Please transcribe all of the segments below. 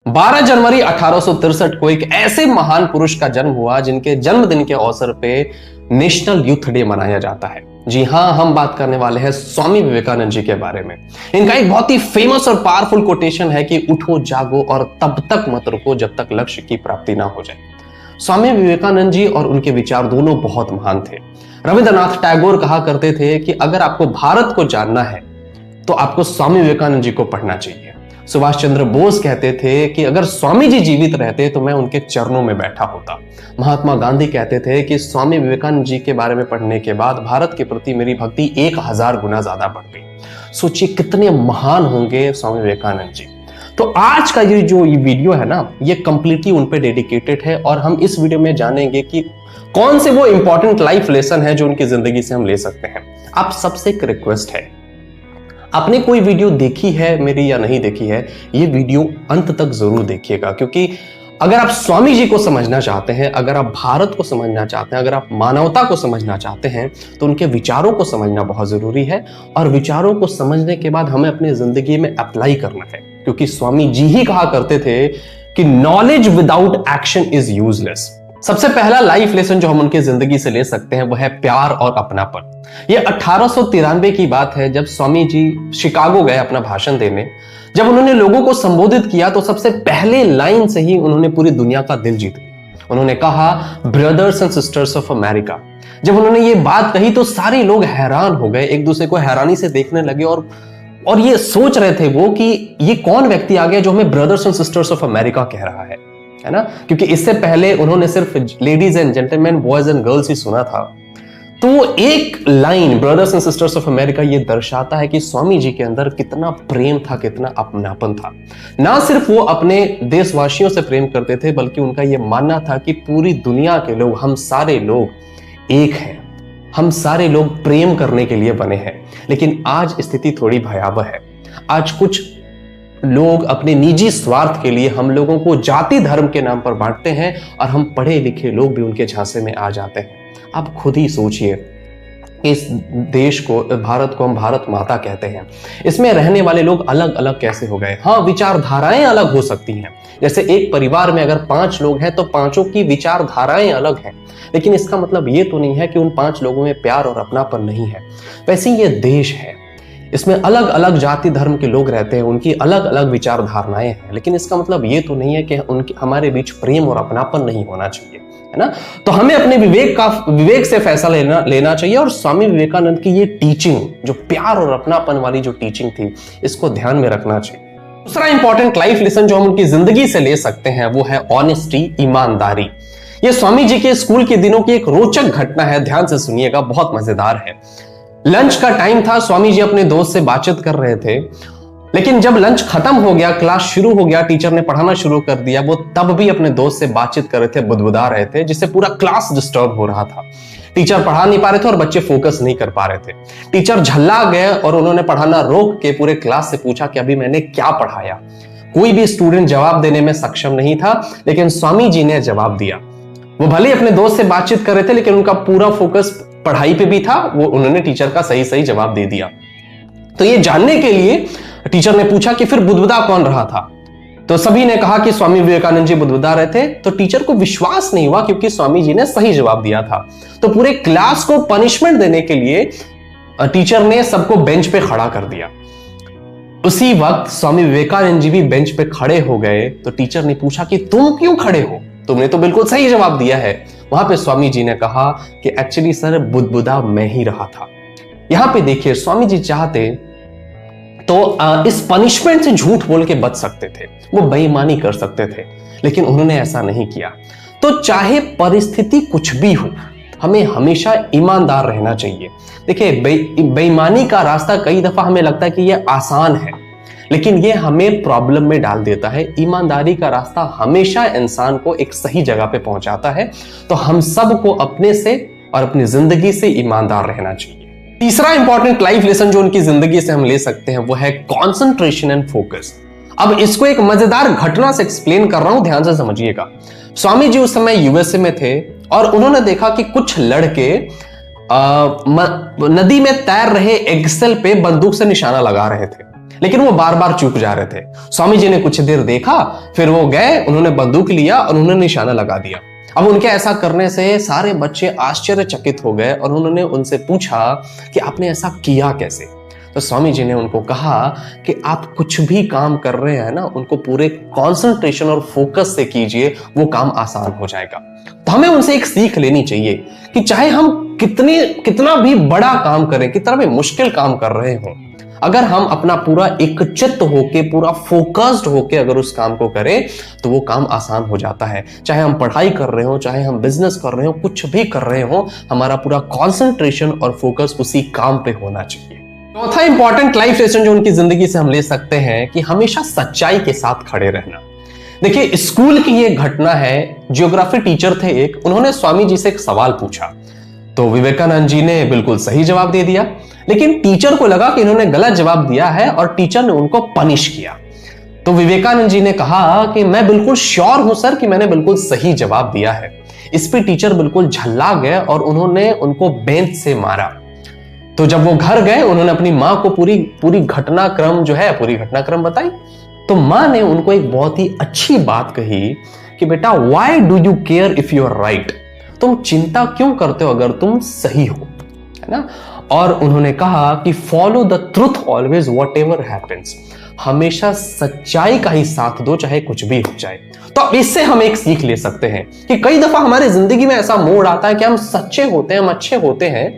12 जनवरी 1863 को एक ऐसे महान पुरुष का जन्म हुआ जिनके जन्मदिन के अवसर पे नेशनल यूथ डे मनाया जाता है। जी हां, हम बात करने वाले हैं स्वामी विवेकानंद जी के बारे में। इनका एक बहुत ही फेमस और पावरफुल कोटेशन है कि उठो जागो और तब तक मत रुको जब तक लक्ष्य की प्राप्ति ना हो जाए। स्वामी विवेकानंद जी और उनके विचार दोनों बहुत महान थे। रविंद्रनाथ टैगोर कहा करते थे कि अगर आपको भारत को जानना है तो आपको स्वामी विवेकानंद जी को पढ़ना चाहिए। सुभाष चंद्र बोस कहते थे कि अगर स्वामी जी जीवित रहते तो मैं उनके चरणों में बैठा होता। महात्मा गांधी कहते थे कि स्वामी विवेकानंद जी के बारे में पढ़ने के बाद भारत के प्रति मेरी भक्ति 1000 गुना ज्यादा बढ़ गई। सोचिए कितने महान होंगे स्वामी विवेकानंद जी। तो आज का ये जो वीडियो है ना, ये कंप्लीटली उन पे डेडिकेटेड है और हम इस वीडियो में जानेंगे कि कौन से वो इंपॉर्टेंट लाइफ लेसन है जो उनकी जिंदगी से हम ले सकते हैं। आप सबसे एक रिक्वेस्ट है, आपने कोई वीडियो देखी है मेरी या नहीं देखी है, ये वीडियो अंत तक जरूर देखिएगा, क्योंकि अगर आप स्वामी जी को समझना चाहते हैं, अगर आप भारत को समझना चाहते हैं, अगर आप मानवता को समझना चाहते हैं तो उनके विचारों को समझना बहुत जरूरी है। और विचारों को समझने के बाद हमें अपनी जिंदगी में अप्लाई करना है, क्योंकि स्वामी जी ही कहा करते थे कि knowledge without action is useless. सबसे पहला लाइफ लेसन जो हम उनकी जिंदगी से ले सकते हैं वो है प्यार और अपनापन। ये 1893 की बात है, जब स्वामी जी शिकागो गए अपना भाषण देने। जब उन्होंने लोगों को संबोधित किया तो सबसे पहले लाइन से ही उन्होंने पूरी दुनिया का दिल जीत लिया। उन्होंने कहा, brothers and sisters of America. जब उन्होंने ये बात कही तो सारे लोग हैरान हो गए, एक दूसरे को हैरानी से देखने लगे और ये सोच रहे थे वो कि ये कौन व्यक्ति आ गया जो हमें brothers and sisters of America कह रहा है ना। क्योंकि इससे पहले उन्होंने सिर्फ ladies and gentleman, boys and girls ही सुना था। तो एक line brothers and sisters of America ये दर्शाता है कि स्वामी जी के अंदर कितना प्रेम था, कितना अपनापन था। ना सिर्फ वो अपने देशवासियों से प्रेम करते थे, बल्कि उनका ये मानना था कि पूरी दुनिया के लोग, हम सारे लोग एक हैं, हम सारे लोग प्रेम करने के लिए बने हैं। लेकिन आज स्थिति थोड़ी भयावह है। आज कुछ लोग अपने निजी स्वार्थ के लिए हम लोगों को जाति धर्म के नाम पर बांटते हैं और हम पढ़े लिखे लोग भी उनके झांसे में आ जाते हैं। आप खुद ही सोचिए, इस देश को, भारत को हम भारत माता कहते हैं, इसमें रहने वाले लोग अलग अलग कैसे हो गए। हाँ, विचारधाराएं अलग हो सकती हैं। जैसे एक परिवार में अगर 5 लोग हैं तो 5 की विचारधाराएं अलग हैं, लेकिन इसका मतलब ये तो नहीं है कि उन 5 लोगों में प्यार और अपनापन नहीं है। वैसे ये देश है, इसमें अलग अलग जाति धर्म के लोग रहते हैं, उनकी अलग अलग विचारधारणाएं हैं, लेकिन इसका मतलब ये तो नहीं है कि उनके हमारे बीच प्रेम और अपनापन नहीं होना चाहिए, है ना। तो हमें अपने विवेक से फैसला लेना चाहिए। और स्वामी विवेकानंद की ये टीचिंग, जो प्यार और अपनापन वाली जो टीचिंग थी, इसको ध्यान में रखना चाहिए। दूसरा इंपॉर्टेंट लाइफ लेसन जो हम उनकी जिंदगी से ले सकते हैं वो है ऑनेस्टी, ईमानदारी। ये स्वामी जी के स्कूल के दिनों की एक रोचक घटना है, ध्यान से सुनिएगा, बहुत मजेदार है। लंच का टाइम था, स्वामी जी अपने दोस्त से बातचीत कर रहे थे, लेकिन जब लंच खत्म हो गया, क्लास शुरू हो गया, टीचर ने पढ़ाना शुरू कर दिया, वो तब भी अपने दोस्त से बातचीत कर रहे थे, बुदबुदा रहे थे, जिससे पूरा क्लास डिस्टर्ब हो रहा था। टीचर पढ़ा नहीं पा रहे थे और बच्चे फोकस नहीं कर पा रहे थे। टीचर झल्ला गए और उन्होंने पढ़ाना रोक के पूरे क्लास से पूछा कि अभी मैंने क्या पढ़ाया। कोई भी स्टूडेंट जवाब देने में सक्षम नहीं था, लेकिन स्वामी जी ने जवाब दिया। वो भले ही अपने दोस्त से बातचीत कर रहे थे, लेकिन उनका पूरा फोकस पढ़ाई पे भी था। वो उन्होंने टीचर का सही सही जवाब दे दिया। तो ये जानने के लिए टीचर ने पूछा कि फिर बुदबुदा कौन रहा था। तो सभी ने कहा कि स्वामी विवेकानंद जी बुदबुदा रहे थे। तो टीचर को विश्वास नहीं हुआ, क्योंकि स्वामी जी ने सही जवाब दिया था। तो पूरे क्लास को पनिशमेंट देने के लिए टीचर ने सबको बेंच पे खड़ा कर दिया। उसी वक्त स्वामी विवेकानंद जी भी बेंच पे खड़े हो गए। तो टीचर ने पूछा कि तुम क्यों खड़े हो, तुमने तो बिल्कुल सही जवाब दिया है। वहां पे स्वामी जी ने कहा कि एक्चुअली सर, बुदबुदा मैं ही रहा था। यहां पे देखिए, स्वामी जी चाहते तो इस पनिशमेंट से झूठ बोल के बच सकते थे, वो बेईमानी कर सकते थे, लेकिन उन्होंने ऐसा नहीं किया। तो चाहे परिस्थिति कुछ भी हो, हमें हमेशा ईमानदार रहना चाहिए। देखिए, बेईमानी का रास्ता कई दफा हमें लगता है कि ये आसान है, लेकिन ये हमें प्रॉब्लम में डाल देता है। ईमानदारी का रास्ता हमेशा इंसान को एक सही जगह पे पहुंचाता है। तो हम सबको अपने से और अपनी जिंदगी से ईमानदार रहना चाहिए। तीसरा इंपॉर्टेंट लाइफ लेसन जो उनकी जिंदगी से हम ले सकते हैं वो है कंसंट्रेशन एंड फोकस। अब इसको एक मजेदार घटना से एक्सप्लेन कर रहा हूं, ध्यान से समझिएगा। स्वामी जी उस समय यूएसए में थे और उन्होंने देखा कि कुछ लड़के नदी में तैर रहे एग्सेल पे बंदूक से निशाना लगा रहे थे। लेकिन वो बार बार चूक जा रहे थे। स्वामी जी ने कुछ देर देखा, फिर वो गए, उन्होंने बंदूक लिया और उन्होंने निशाना लगा दिया। अब उनके ऐसा करने से सारे बच्चे आश्चर्यचकित हो गए और उन्होंने उनसे पूछा कि आपने ऐसा किया कैसे। तो स्वामी जी ने उनको कहा कि आप कुछ भी काम कर रहे हैं ना, उनको पूरे कंसंट्रेशन और फोकस से कीजिए, वो काम आसान हो जाएगा। तो हमें उनसे एक सीख लेनी चाहिए कि चाहे हम कितना भी बड़ा काम करें, कितना भी मुश्किल काम कर रहे हो, अगर हम अपना पूरा एकचित्त होके, पूरा फोकस्ड होके अगर उस काम को करें तो वो काम आसान हो जाता है। चाहे हम पढ़ाई कर रहे हो, चाहे हम बिजनेस कर रहे हो, कुछ भी कर रहे हो, हमारा पूरा कंसंट्रेशन और फोकस उसी काम पे होना चाहिए। चौथा इंपॉर्टेंट लाइफ लेसन जो उनकी जिंदगी से हम ले सकते हैं कि हमेशा सच्चाई के साथ खड़े रहना। देखिए, स्कूल की ये घटना है। ज्योग्राफी टीचर थे एक, उन्होंने स्वामी जी से एक सवाल पूछा तो विवेकानंद जी ने बिल्कुल सही जवाब दे दिया, लेकिन टीचर को लगा कि इन्होंने गलत जवाब दिया है और टीचर ने उनको पनिश किया। तो विवेकानंद जी ने कहा कि मैं बिल्कुल श्योर हूं सर कि मैंने बिल्कुल सही जवाब दिया है। इस पे टीचर बिल्कुल झल्ला गए और उन्होंने उनको बेंच से मारा। तो जब वो घर गए, उन्होंने अपनी मां को पूरी घटनाक्रम बताई। तो मां ने उनको एक बहुत ही अच्छी बात कही कि बेटा, why do you care if you are right? तुम चिंता क्यों करते हो अगर तुम सही हो, है ना? और उन्होंने कहा कि follow the truth always what ever happens. हमेशा सच्चाई का ही साथ दो, चाहे कुछ भी हो जाए। तो अब इससे हम एक सीख ले सकते हैं कि कई दफा हमारी जिंदगी में ऐसा मोड़ आता है कि हम सच्चे होते हैं, हम अच्छे होते हैं,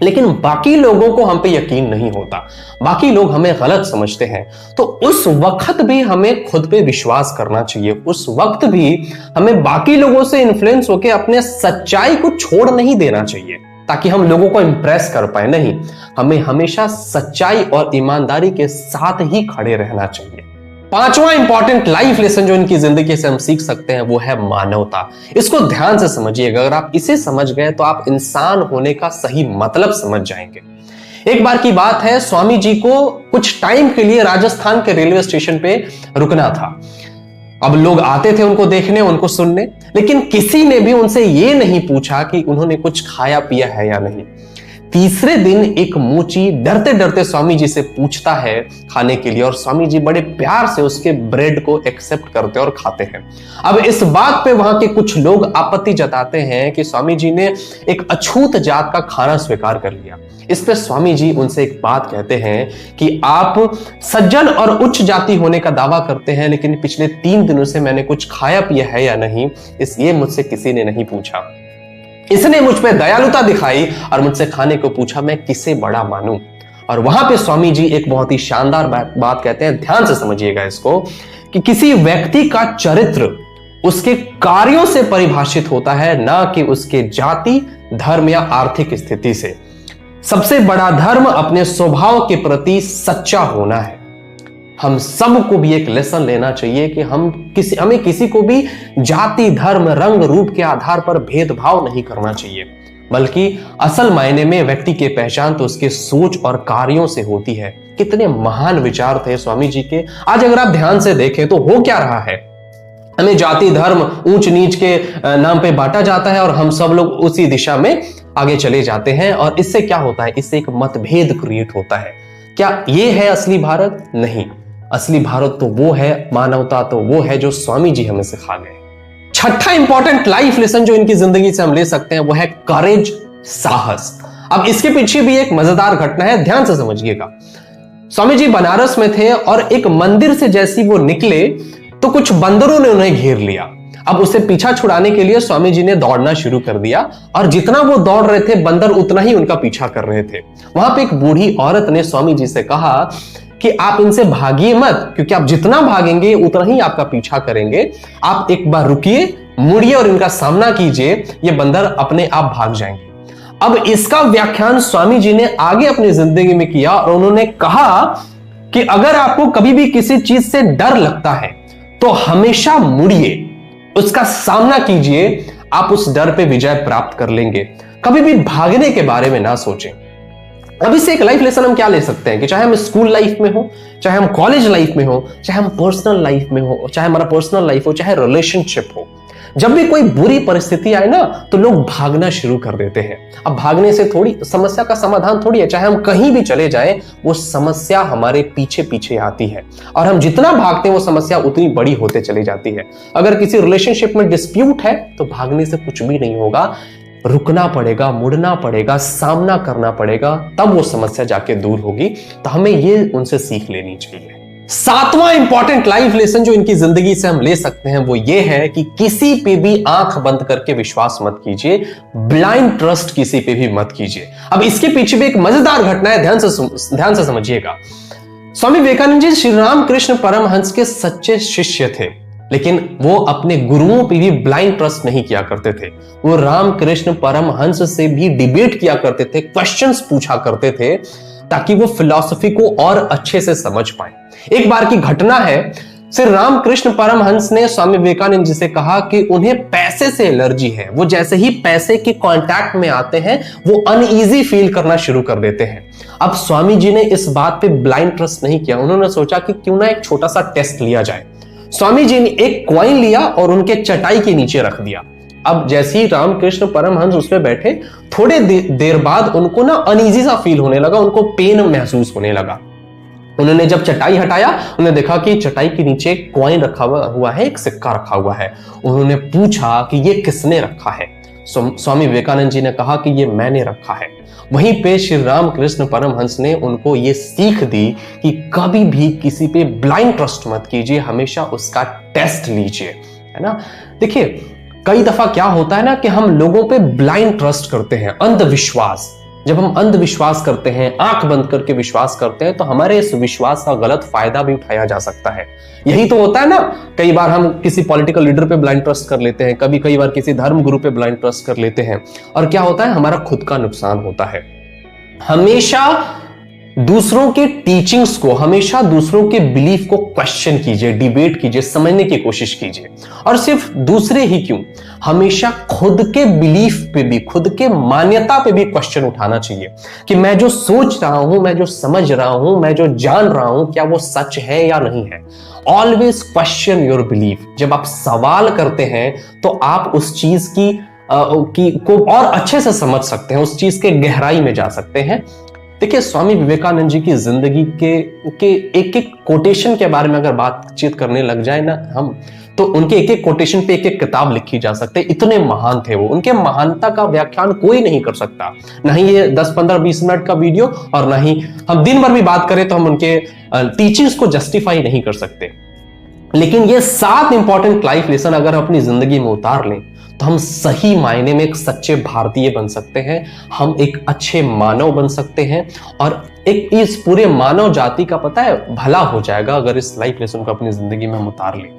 लेकिन बाकी लोगों को हम पे यकीन नहीं होता, बाकी लोग हमें गलत समझते हैं। तो उस वक्त भी हमें खुद पे विश्वास करना चाहिए। उस वक्त भी हमें बाकी लोगों से इन्फ्लुएंस होकर अपने सच्चाई को छोड़ नहीं देना चाहिए ताकि हम लोगों को इंप्रेस कर पाए। नहीं, हमें हमेशा सच्चाई और ईमानदारी के साथ ही खड़े रहना चाहिए। पांचवा इंपॉर्टेंट लाइफ लेसन जो इनकी जिंदगी से हम सीख सकते हैं वो है मानवता। इसको ध्यान से समझिएगा। अगर आप इसे समझ गए तो आप इंसान होने का सही मतलब समझ जाएंगे। एक बार की बात है, स्वामी जी को कुछ टाइम के लिए राजस्थान के रेलवे स्टेशन पे रुकना था। अब लोग आते थे उनको देखने, उनको सुनने, लेकिन किसी ने भी उनसे ये नहीं पूछा कि उन्होंने कुछ खाया पिया है या नहीं। तीसरे दिन एक मूची डरते डरते स्वामी जी से पूछता है खाने के लिए, और स्वामी जी बड़े प्यार से उसके ब्रेड को एक्सेप्ट करते और खाते हैं। अब इस बात पे वहां के कुछ लोग आपत्ति जताते हैं कि स्वामी जी ने एक अछूत जात का खाना स्वीकार कर लिया। इस पे स्वामी जी उनसे एक बात कहते हैं कि आप सज्जन और उच्च जाति होने का दावा करते हैं, लेकिन पिछले 3 दिनों से मैंने कुछ खाया पिया है या नहीं, ये मुझसे किसी ने नहीं पूछा। इसने मुझ पे दयालुता दिखाई और मुझसे खाने को पूछा, मैं किसे बड़ा मानूं। और वहां पे स्वामी जी एक बहुत ही शानदार बात कहते हैं, ध्यान से समझिएगा इसको, कि किसी व्यक्ति का चरित्र उसके कार्यों से परिभाषित होता है, ना कि उसके जाति, धर्म या आर्थिक स्थिति से। सबसे बड़ा धर्म अपने स्वभाव के प्रति सच्चा होना है। हम सबको भी एक लेसन लेना चाहिए कि हमें किसी को भी जाति, धर्म, रंग, रूप के आधार पर भेदभाव नहीं करना चाहिए, बल्कि असल मायने में व्यक्ति की पहचान तो उसके सोच और कार्यों से होती है। कितने महान विचार थे स्वामी जी के। आज अगर आप ध्यान से देखें तो हो क्या रहा है, हमें जाति, धर्म, ऊंच नीच के नाम पे बांटा जाता है और हम सब लोग उसी दिशा में आगे चले जाते हैं। और इससे क्या होता है, इससे एक मतभेद क्रिएट होता है। क्या ये है असली भारत? नहीं, असली भारत तो वो है, मानवता तो वो है जो स्वामी जी हमें सिखा गए। छठा इंपॉर्टेंट लाइफ लेसन जो इनकी जिंदगी से हम ले सकते हैं वो है करेज, साहस। अब इसके पीछे भी एक मजेदार घटना है, ध्यान से समझिएगा। स्वामी जी बनारस में थे और एक मंदिर से जैसी वो निकले तो कुछ बंदरों ने उन्हें घेर लिया। अब उसे पीछा छुड़ाने के लिए स्वामी जी ने दौड़ना शुरू कर दिया और जितना वो दौड़ रहे थे बंदर उतना ही उनका पीछा कर रहे थे। वहां पे एक बूढ़ी औरत ने स्वामी जी से कहा कि आप इनसे भागिए मत, क्योंकि आप जितना भागेंगे उतना ही आपका पीछा करेंगे। आप एक बार रुकिए, मुड़िए और इनका सामना कीजिए, ये बंदर अपने आप भाग जाएंगे। अब इसका व्याख्यान स्वामी जी ने आगे अपनी जिंदगी में किया और उन्होंने कहा कि अगर आपको कभी भी किसी चीज से डर लगता है तो हमेशा मुड़िए, उसका सामना कीजिए, आप उस डर पे विजय प्राप्त कर लेंगे। कभी भी भागने के बारे में ना सोचें। अब इससे एक लाइफ लेसन हम क्या ले सकते हैं कि चाहे हम स्कूल लाइफ में हो, चाहे हम कॉलेज लाइफ में हो, चाहे हम पर्सनल लाइफ में हो, चाहे हमारा पर्सनल लाइफ हो, चाहे रिलेशनशिप हो, जब भी कोई बुरी परिस्थिति आए ना तो लोग भागना शुरू कर देते हैं। अब भागने से थोड़ी समस्या का समाधान थोड़ी है, चाहे हम कहीं भी चले जाएं वो समस्या हमारे पीछे पीछे आती है और हम जितना भागते हैं वो समस्या उतनी बड़ी होते चली जाती है। अगर किसी रिलेशनशिप में डिस्प्यूट है तो भागने से कुछ भी नहीं होगा, रुकना पड़ेगा, मुड़ना पड़ेगा, सामना करना पड़ेगा, तब वो समस्या जाके दूर होगी। तो हमें ये उनसे सीख लेनी चाहिए। सातवां इंपॉर्टेंट लाइफ लेसन जो इनकी जिंदगी से हम ले सकते हैं वो ये है कि किसी पे भी आंख बंद करके विश्वास मत कीजिए, ब्लाइंड ट्रस्ट किसी पे भी मत कीजिए। अब इसके पीछे भी एक मजेदार घटना है, ध्यान से समझिएगा। स्वामी विवेकानंद जी श्री रामकृष्ण परमहंस के सच्चे शिष्य थे, लेकिन वो अपने गुरुओं पे भी ब्लाइंड ट्रस्ट नहीं किया करते थे। वो रामकृष्ण परमहंस से भी डिबेट किया करते थे, क्वेश्चंस पूछा करते थे ताकि वो फिलॉसफी को और अच्छे से समझ पाए। एक बार की घटना है, श्री रामकृष्ण परमहंस ने स्वामी विवेकानंद जी से कहा कि उन्हें पैसे से एलर्जी है। वो जैसे ही पैसे के कांटेक्ट में आते हैं वो अनईजी फील करना शुरू कर देते हैं। अब स्वामी जी ने इस बात पे ब्लाइंड ट्रस्ट नहीं किया, उन्होंने सोचा कि क्यों ना एक छोटा सा टेस्ट लिया जाए। स्वामी जी ने एक कॉइन लिया और उनके चटाई के नीचे रख दिया। अब जैसे ही रामकृष्ण परमहंस उसमें बैठे, थोड़े देर बाद उनको ना अनईजी सा फील होने लगा, उनको पेन महसूस होने लगा। उन्होंने जब चटाई हटाया, उन्होंने देखा कि चटाई के नीचे कॉइन रखा हुआ है, एक सिक्का रखा हुआ है। उन्होंने पूछा कि ये किसने रखा है? स्वामी विवेकानंद जी ने कहा कि ये मैंने रखा है। वहीं पे श्री रामकृष्ण परमहंस ने उनको ये सीख दी कि कभी भी किसी पे ब्लाइंड ट्रस्ट मत कीजिए, हमेशा उसका टेस्ट लीजिए, है ना। देखिए कई दफा क्या होता है ना कि हम लोगों पे ब्लाइंड ट्रस्ट करते हैं, अंधविश्वास। जब हम अंधविश्वास करते हैं, आंख बंद करके विश्वास करते हैं, तो हमारे इस विश्वास का गलत फायदा भी उठाया जा सकता है। यही तो होता है ना, कई बार हम किसी पॉलिटिकल लीडर पे ब्लाइंड ट्रस्ट कर लेते हैं, कई बार किसी धर्म गुरु पे ब्लाइंड ट्रस्ट कर लेते हैं, और क्या होता है, हमारा खुद का नुकसान होता है। हमेशा दूसरों के टीचिंग्स को, हमेशा दूसरों के बिलीफ को क्वेश्चन कीजिए, डिबेट कीजिए, समझने की कोशिश कीजिए। और सिर्फ दूसरे ही क्यों, हमेशा खुद के बिलीफ पे भी, खुद के मान्यता पे भी क्वेश्चन उठाना चाहिए कि मैं जो सोच रहा हूं, मैं जो समझ रहा हूं, मैं जो जान रहा हूं, क्या वो सच है या नहीं है। Always question your belief. जब आप सवाल करते हैं तो आप उस चीज को और अच्छे से समझ सकते हैं, उस चीज के गहराई में जा सकते हैं। देखिए स्वामी विवेकानंद जी की जिंदगी के एक एक कोटेशन के बारे में अगर बातचीत करने लग जाए ना हम, तो उनके एक एक कोटेशन पे एक एक किताब लिखी जा सकते। इतने महान थे वो, उनके महानता का व्याख्यान कोई नहीं कर सकता। ना ही ये 10, 15, 20 मिनट का वीडियो, और ना ही हम दिन भर भी बात करें तो हम उनके टीचिंग्स को जस्टिफाई नहीं कर सकते। लेकिन ये 7 इंपॉर्टेंट लाइफ लेसन अगर अपनी जिंदगी में उतार लें तो हम सही मायने में एक सच्चे भारतीय बन सकते हैं, हम एक अच्छे मानव बन सकते हैं, और एक इस पूरे मानव जाति का पता है भला हो जाएगा अगर इस लाइफ लेसन को अपनी जिंदगी में हम उतार लें।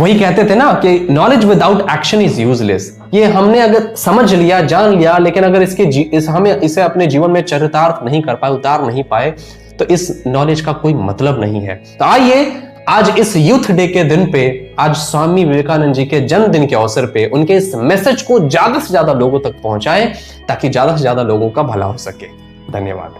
वही कहते थे ना कि knowledge without action is useless. ये हमने अगर समझ लिया, जान लिया, लेकिन अगर हमें इसे अपने जीवन में चरितार्थ नहीं कर पाए, उतार नहीं पाए, तो इस नॉलेज का कोई मतलब नहीं है। तो आइए आज इस यूथ डे के दिन पे, आज स्वामी विवेकानंद जी के जन्मदिन के अवसर पे उनके इस मैसेज को ज्यादा से ज्यादा लोगों तक पहुंचाएं ताकि ज्यादा से ज्यादा लोगों का भला हो सके। धन्यवाद।